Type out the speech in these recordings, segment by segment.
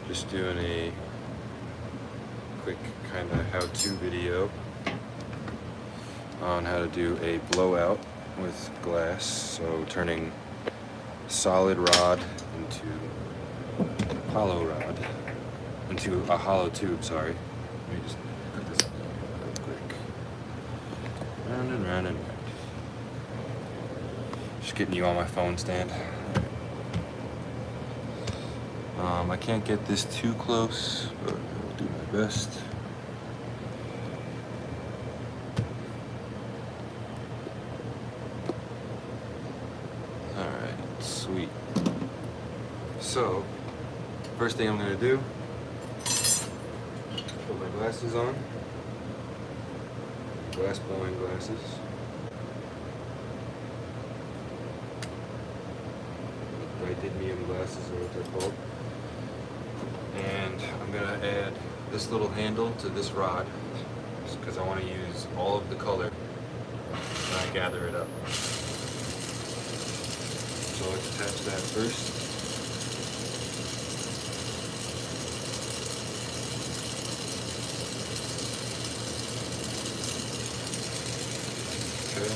Just doing a quick kind of how-to video on how to do a blowout with glass. So turning solid rod into hollow rod, into a hollow tube, sorry. Let me just put this up real quick. Round and round and round. Just getting you on my phone stand. I can't get this too close, but I'll do my best. Alright, sweet. So, first thing I'm going to do, put my glasses on. Glass blowing glasses. Titanium glasses are what they're called. And I'm going to add this little handle to this rod because I want to use all of the color when I gather it up. So let's attach that first. Okay.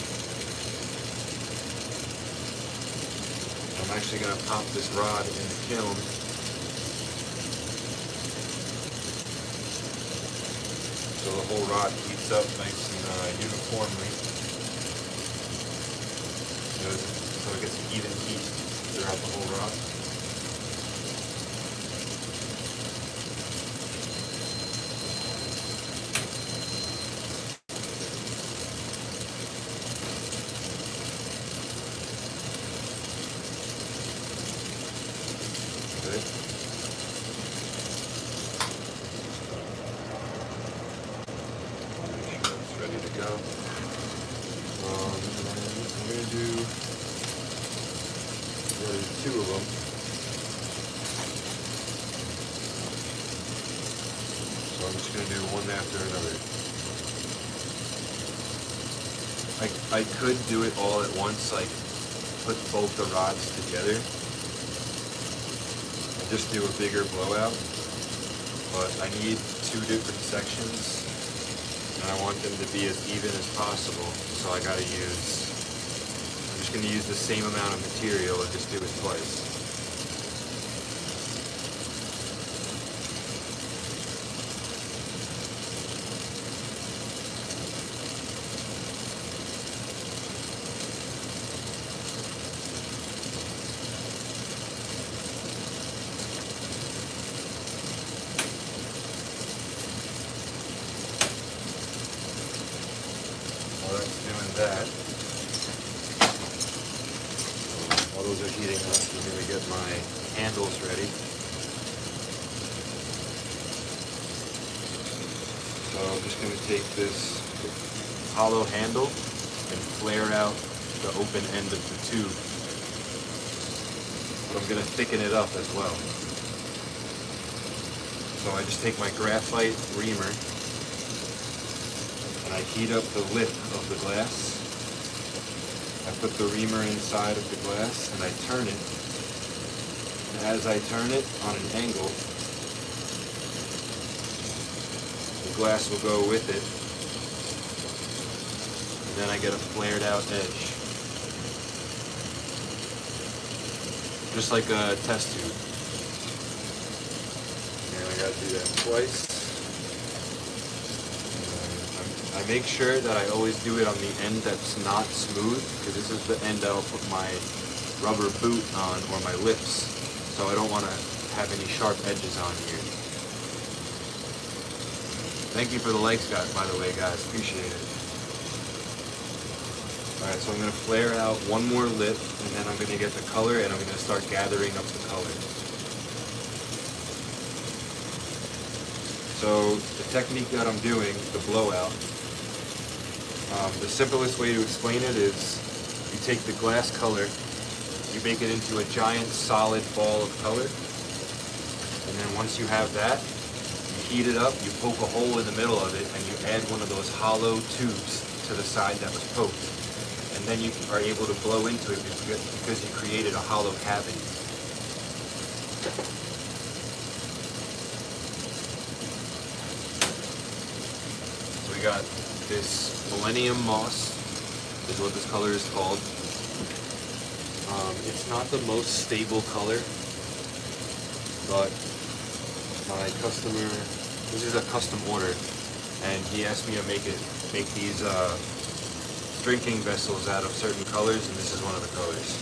I'm actually going to pop this rod in the kiln. So the whole rod heats up nice and uniformly. So it gets even heat throughout the whole rod. Okay. Go. I'm going to do two of them. So I'm just going to do one after another. I could do it all at once, like put both the rods together and just do a bigger blowout, but I need two different sections. And I want them to be as even as possible, so I'm just going to use the same amount of material and just do it twice. Doing that. While those are heating up, I'm going to get my handles ready. So I'm just going to take this hollow handle and flare out the open end of the tube. But I'm going to thicken it up as well. So I just take my graphite reamer and I heat up the lip of the glass. I put the reamer inside of the glass and I turn it. And as I turn it on an angle, the glass will go with it. And then I get a flared out edge. Just like a test tube. And I gotta do that twice. I make sure that I always do it on the end that's not smooth, because this is the end that I'll put my rubber boot on, or my lips, so I don't want to have any sharp edges on here. Thank you for the likes, guys, by the way, guys. Appreciate it. Alright, so I'm going to flare out one more lip, and then I'm going to get the color, and I'm going to start gathering up the color. So the technique that I'm doing, the blowout, the simplest way to explain it is you take the glass color, you make it into a giant solid ball of color, and then once you have that, you heat it up, you poke a hole in the middle of it, and you add one of those hollow tubes to the side that was poked. And then you are able to blow into it because you created a hollow cavity. got this Millennium Moss, is what this color is called. It's not the most stable color, but my customer, this is a custom order, and he asked me to make these drinking vessels out of certain colors, and this is one of the colors.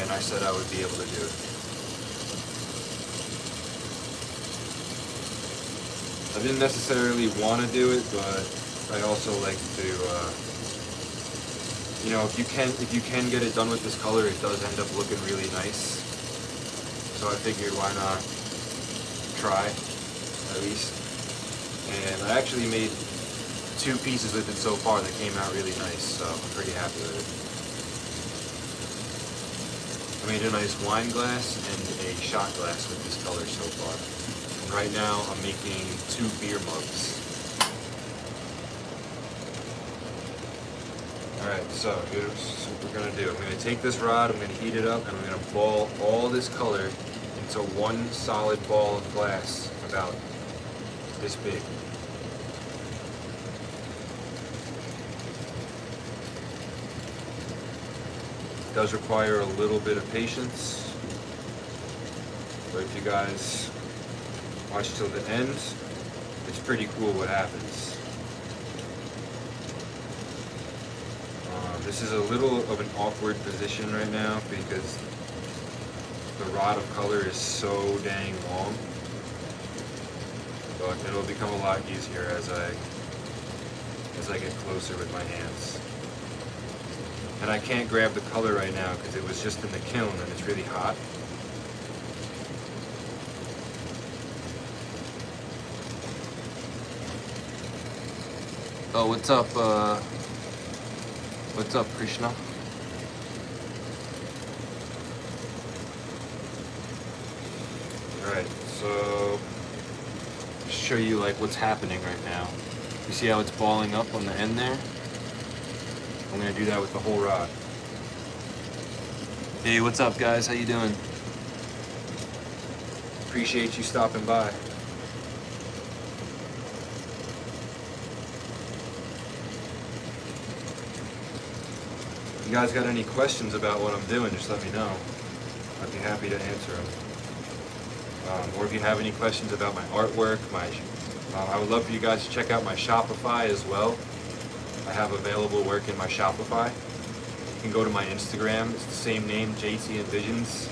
And I said I would be able to do it. I didn't necessarily want to do it, but I also like to, you know, if you can get it done with this color, it does end up looking really nice. So I figured, why not try, at least. And I actually made 2 pieces with it so far that came out really nice, so I'm pretty happy with it. I made a nice wine glass and a shot glass with this color so far. And right now I'm making 2 beer mugs. Alright, so here's what we're going to do. I'm going to take this rod, I'm going to heat it up, and I'm going to ball all this color into one solid ball of glass about this big. It does require a little bit of patience, but if you guys watch till the end, it's pretty cool what happens. This is a little of an awkward position right now because the rod of color is so dang long, but it'll become a lot easier as I get closer with my hands. And I can't grab the color right now because it was just in the kiln and it's really hot. Oh, what's up, Krishna? Alright, so just show you like what's happening right now. You see how it's balling up on the end there? I'm gonna do that with the whole rod. Hey, what's up guys? How you doing? Appreciate you stopping by. If you guys got any questions about what I'm doing, just let me know. I'd be happy to answer them. Or if you have any questions about my artwork, I would love for you guys to check out my Shopify as well. I have available work in my Shopify. You can go to my Instagram. It's the same name, JT Envisions,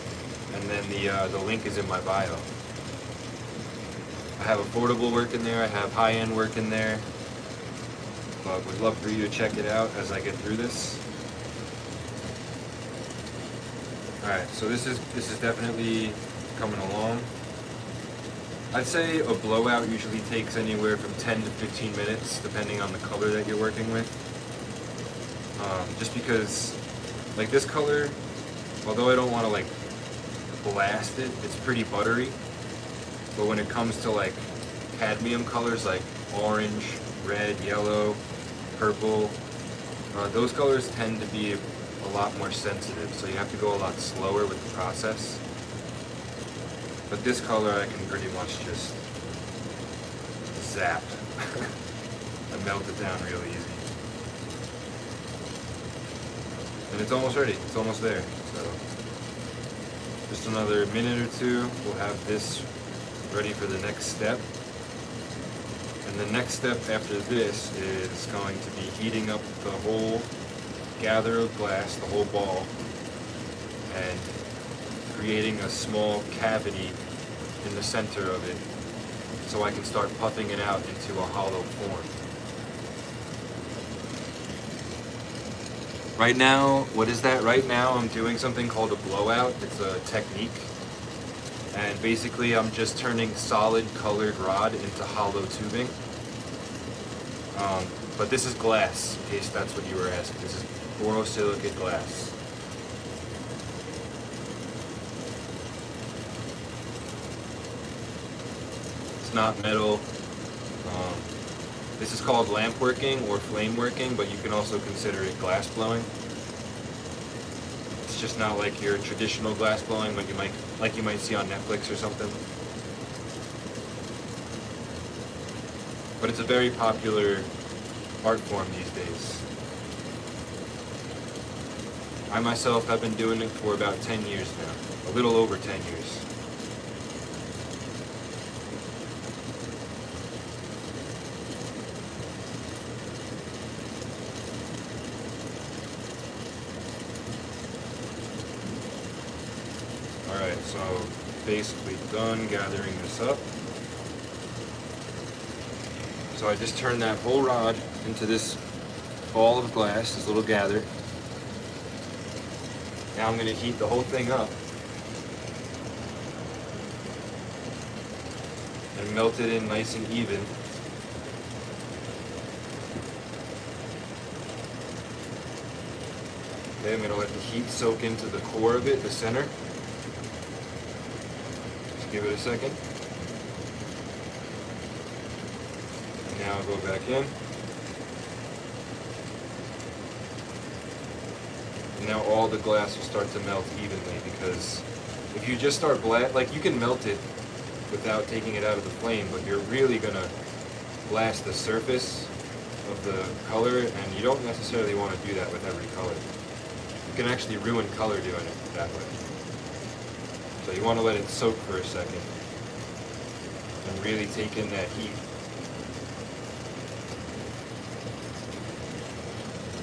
and then the link is in my bio. I have affordable work in there. I have high-end work in there. But would love for you to check it out as I get through this. Alright, so this is definitely coming along. I'd say a blowout usually takes anywhere from 10 to 15 minutes, depending on the color that you're working with. Just because, like this color, although I don't want to like blast it, it's pretty buttery. But when it comes to like cadmium colors like orange, red, yellow, purple, those colors tend to be a lot more sensitive, so you have to go a lot slower with the process. But this color I can pretty much just zap and melt it down real easy. And it's almost ready, it's almost there. So just another minute or two, we'll have this ready for the next step. And the next step after this is going to be heating up the whole gather of glass, the whole ball, and creating a small cavity in the center of it so I can start puffing it out into a hollow form. Right now, what is that? Right now I'm doing something called a blowout. It's a technique. And basically I'm just turning solid colored rod into hollow tubing. But this is glass, in case that's what you were asking. This is borosilicate glass. It's not metal. This is called lampworking or flame working, but you can also consider it glass blowing. It's just not like your traditional glass blowing, but you might see on Netflix or something. But it's a very popular art form these days. I myself have been doing it for about 10 years now, a little over 10 years. Alright, so basically done gathering this up. So I just turned that whole rod into this ball of glass, this little gather. Now I'm going to heat the whole thing up and melt it in nice and even. Okay, I'm going to let the heat soak into the core of it, the center. Just give it a second. And now I'll go back in. And now all the glass will start to melt evenly, because if you just start like you can melt it without taking it out of the flame, but you're really going to blast the surface of the color, and you don't necessarily want to do that with every color. You can actually ruin color doing it that way. So you want to let it soak for a second and really take in that heat.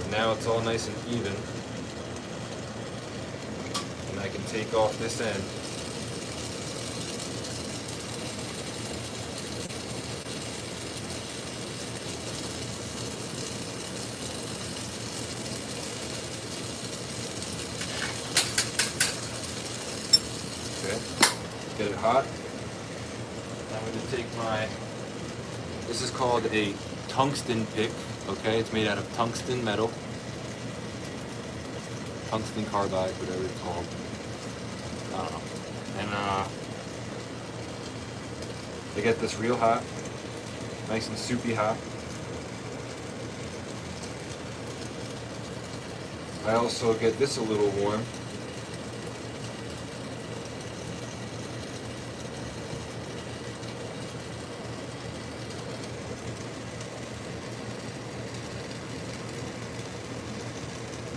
And now it's all nice and even. And I can take off this end. Get it hot. I'm going to take this is called a tungsten pick, okay? It's made out of tungsten metal. Tungsten carbide, whatever it's called. I don't know. And they get this real hot, nice and soupy hot. I also get this a little warm.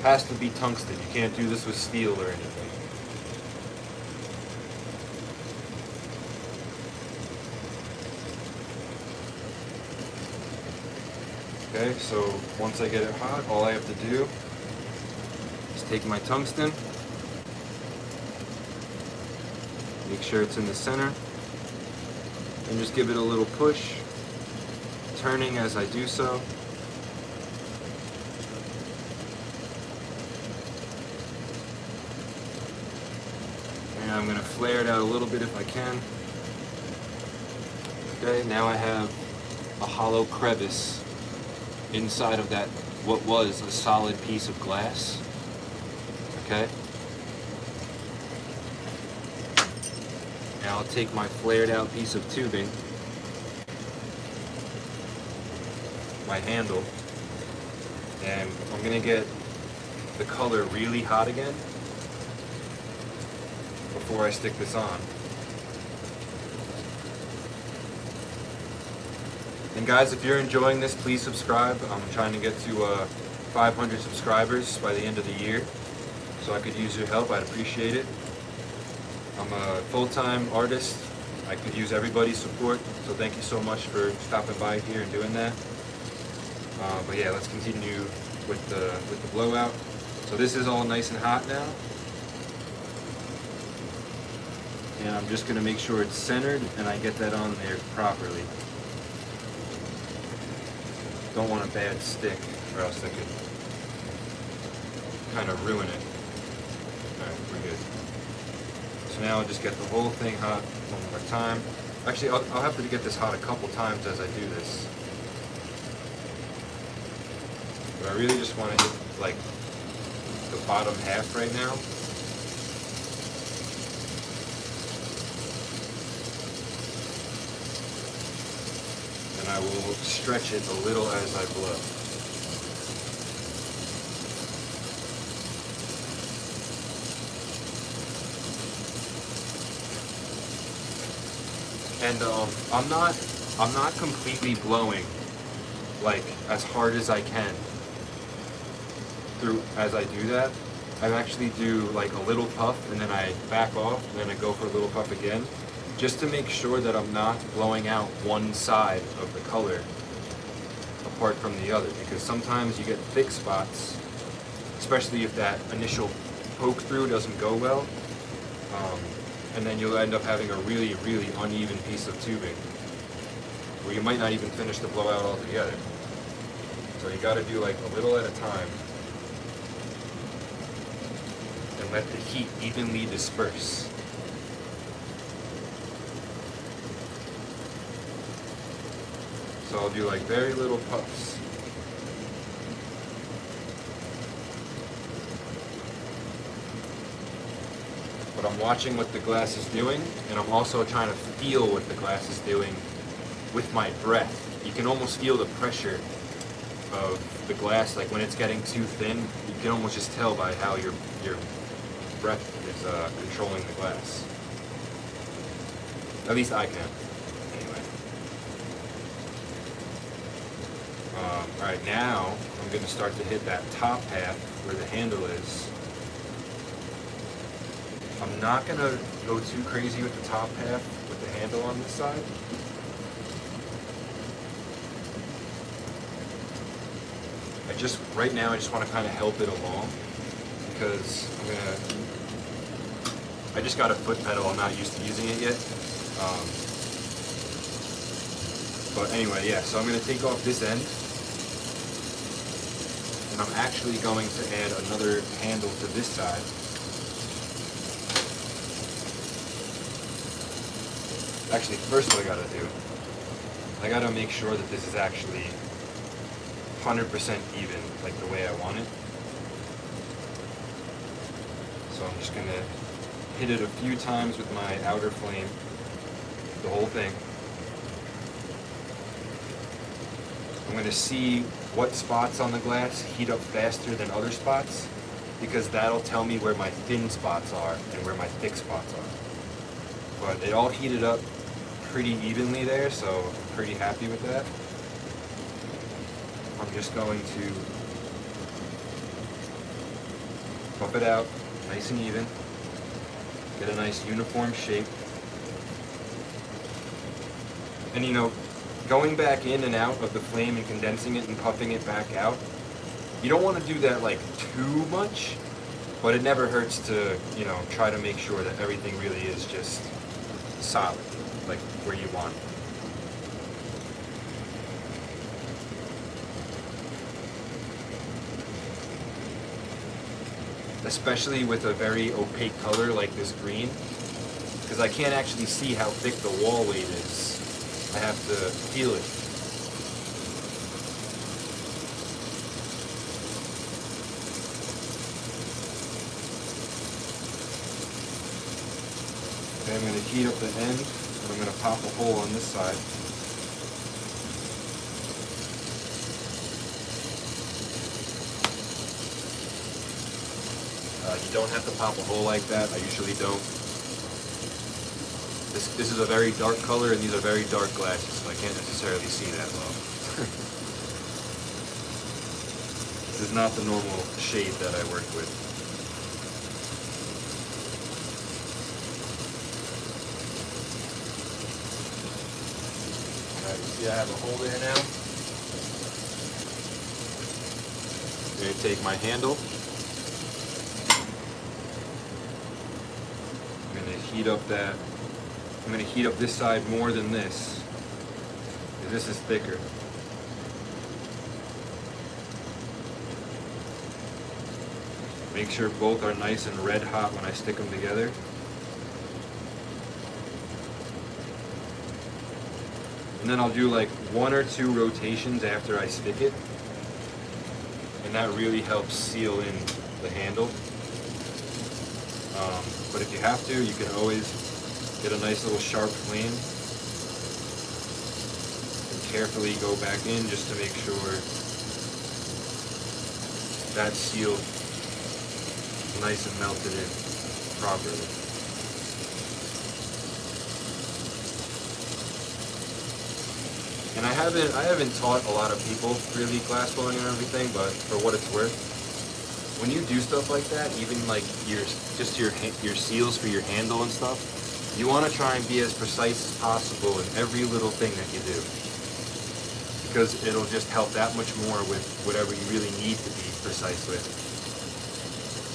Has to be tungsten. You can't do this with steel or anything. Okay, so once I get it hot, all I have to do is take my tungsten, make sure it's in the center, and just give it a little push, turning as I do so. I'm going to flare it out a little bit if I can. Okay, now I have a hollow crevice inside of that, what was a solid piece of glass. Okay. Now I'll take my flared out piece of tubing, my handle, and I'm going to get the color really hot again before I stick this on. And guys, if you're enjoying this, please subscribe. I'm trying to get to 500 subscribers by the end of the year, so I could use your help. I'd appreciate it. I'm a full-time artist. I could use everybody's support, so thank you so much for stopping by here and doing that. But yeah, let's continue with the blowout. So this is all nice and hot now. And I'm just going to make sure it's centered and I get that on there properly. Don't want a bad stick, or else that could kind of ruin it. Alright, we're good. So now I'll just get the whole thing hot one more time. Actually, I'll have to get this hot a couple times as I do this. But I really just want to hit like the bottom half right now. I will stretch it a little as I blow. And I'm not completely blowing like as hard as I can through as I do that. I actually do like a little puff and then I back off and then I go for a little puff again, just to make sure that I'm not blowing out one side of the color apart from the other, because sometimes you get thick spots, especially if that initial poke through doesn't go well, and then you'll end up having a really, really uneven piece of tubing where you might not even finish the blowout altogether. So you got to do like a little at a time and let the heat evenly disperse. So I'll do like very little puffs. But I'm watching what the glass is doing, and I'm also trying to feel what the glass is doing with my breath. You can almost feel the pressure of the glass, like when it's getting too thin, you can almost just tell by how your breath is controlling the glass. At least I can, anyway. Alright, now I'm going to start to hit that top half where the handle is. I'm not going to go too crazy with the top half with the handle on this side. Right now I just want to kind of help it along, because I just got a foot pedal, I'm not used to using it yet. But anyway, yeah, so I'm going to take off this end, and I'm actually going to add another handle to this side. Actually, first what I gotta do, I gotta make sure that this is actually 100% even, like the way I want it. So I'm just gonna hit it a few times with my outer flame, the whole thing. I'm gonna see what spots on the glass heat up faster than other spots, because that'll tell me where my thin spots are and where my thick spots are. But it all heated up pretty evenly there, so I'm pretty happy with that. I'm just going to buff it out nice and even, get a nice uniform shape. And you know, going back in and out of the flame and condensing it and puffing it back out, you don't want to do that like too much, but it never hurts to, you know, try to make sure that everything really is just solid, like where you want it. Especially with a very opaque color like this green, because I can't actually see how thick the wall weight is. I have to feel it. Okay, I'm going to heat up the end, and I'm going to pop a hole on this side. You don't have to pop a hole like that. I usually don't. This is a very dark color, and these are very dark glasses, so I can't necessarily see that well. This is not the normal shade that I work with. Alright, you see I have a hole there now. I'm going to take my handle. Heat up that. I'm going to heat up this side more than this, because this is thicker. Make sure both are nice and red hot when I stick them together. And then I'll do like 1 or 2 rotations after I stick it, and that really helps seal in the handle. But if you have to, you can always get a nice little sharp flame and carefully go back in just to make sure that's sealed nice and melted in properly. And I haven't taught a lot of people really glass blowing and everything, but for what it's worth, when you do stuff like that, even like your seals for your handle and stuff, you want to try and be as precise as possible in every little thing that you do, because it'll just help that much more with whatever you really need to be precise with.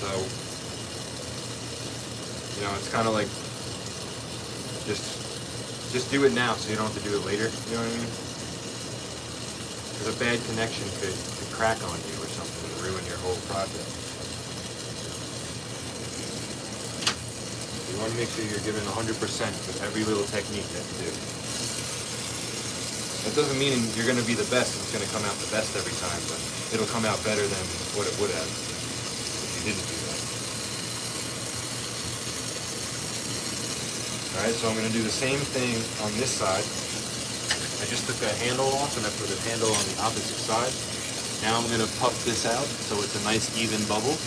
So, you know, it's kind of like just do it now so you don't have to do it later, you know what I mean? Because a bad connection could crack on you or something and ruin your whole project. You want to make sure you're giving 100% with every little technique that you do. That doesn't mean you're going to be the best and it's going to come out the best every time, but it'll come out better than what it would have if you didn't do that. Alright, so I'm going to do the same thing on this side. I just took that handle off and I put the handle on the opposite side. Now I'm going to puff this out so it's a nice even bubble.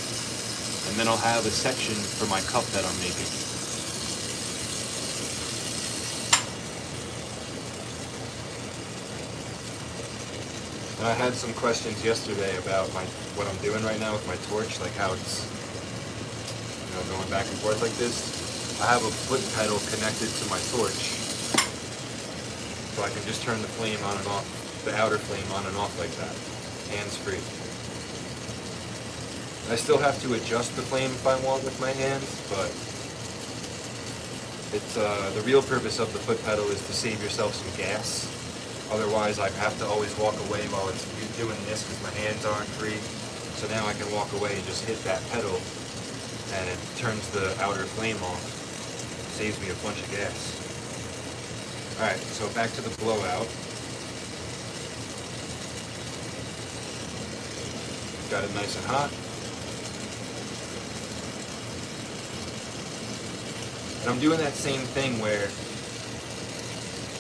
And then I'll have a section for my cup that I'm making. And I had some questions yesterday about what I'm doing right now with my torch, like how it's, you know, going back and forth like this. I have a foot pedal connected to my torch, so I can just turn the flame on and off, the outer flame on and off like that, hands-free. I still have to adjust the flame if I want with my hands, but it's the real purpose of the foot pedal is to save yourself some gas. Otherwise, I have to always walk away while it's doing this because my hands aren't free. So now I can walk away and just hit that pedal, and it turns the outer flame off. Saves me a bunch of gas. Alright, so back to the blowout. Got it nice and hot. And I'm doing that same thing where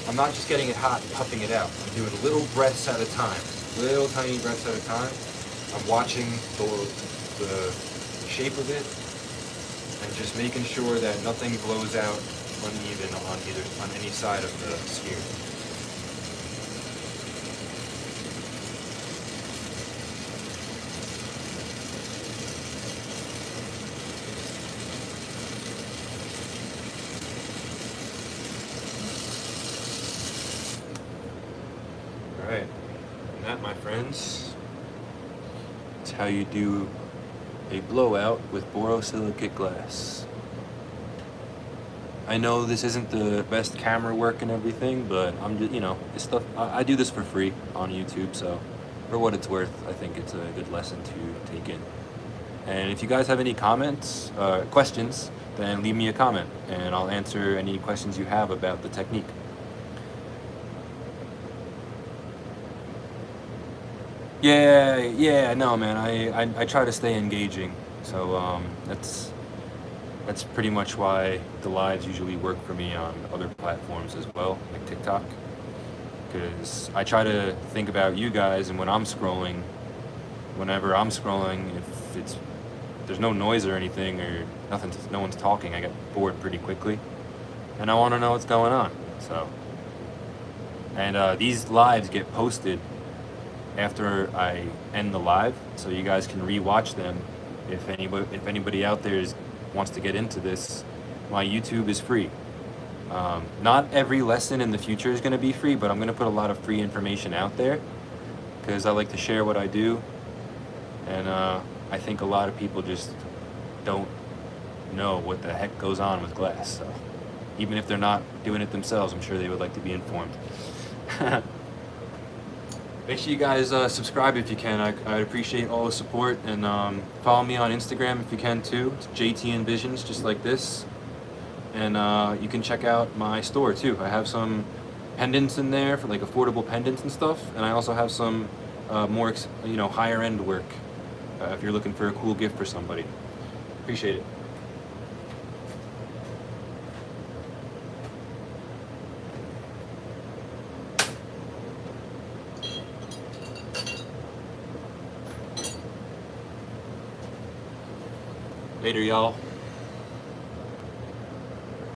I'm not just getting it hot and puffing it out. I'm doing little breaths at a time. Little tiny breaths at a time. I'm watching the shape of it and just making sure that nothing blows out uneven on any side of the sphere. Alright, and that, my friends, is how you do a blowout with borosilicate glass. I know this isn't the best camera work and everything, but I'm just, you know, it's stuff. I do this for free on YouTube, so for what it's worth, I think it's a good lesson to take in. And if you guys have any comments, questions, then leave me a comment, and I'll answer any questions you have about the technique. Yeah, no, man. I try to stay engaging, so that's pretty much why the lives usually work for me on other platforms as well, like TikTok. Because I try to think about you guys, and when I'm scrolling, whenever I'm scrolling, if there's no noise or anything or nothing, no one's talking, I get bored pretty quickly, and I want to know what's going on. So, and these lives get posted after I end the live, so you guys can re-watch them. If anybody out there wants to get into this, my YouTube is free. Not every lesson in the future is going to be free, but I'm going to put a lot of free information out there because I like to share what I do, and I think a lot of people just don't know what the heck goes on with glass. So even if they're not doing it themselves, I'm sure they would like to be informed. Make sure you guys subscribe if you can. I'd appreciate all the support, and follow me on Instagram if you can too. It's JT Envisions, just like this. And you can check out my store too. I have some pendants in there for like affordable pendants and stuff, and I also have some more higher end work if you're looking for a cool gift for somebody. Appreciate it. Later, y'all.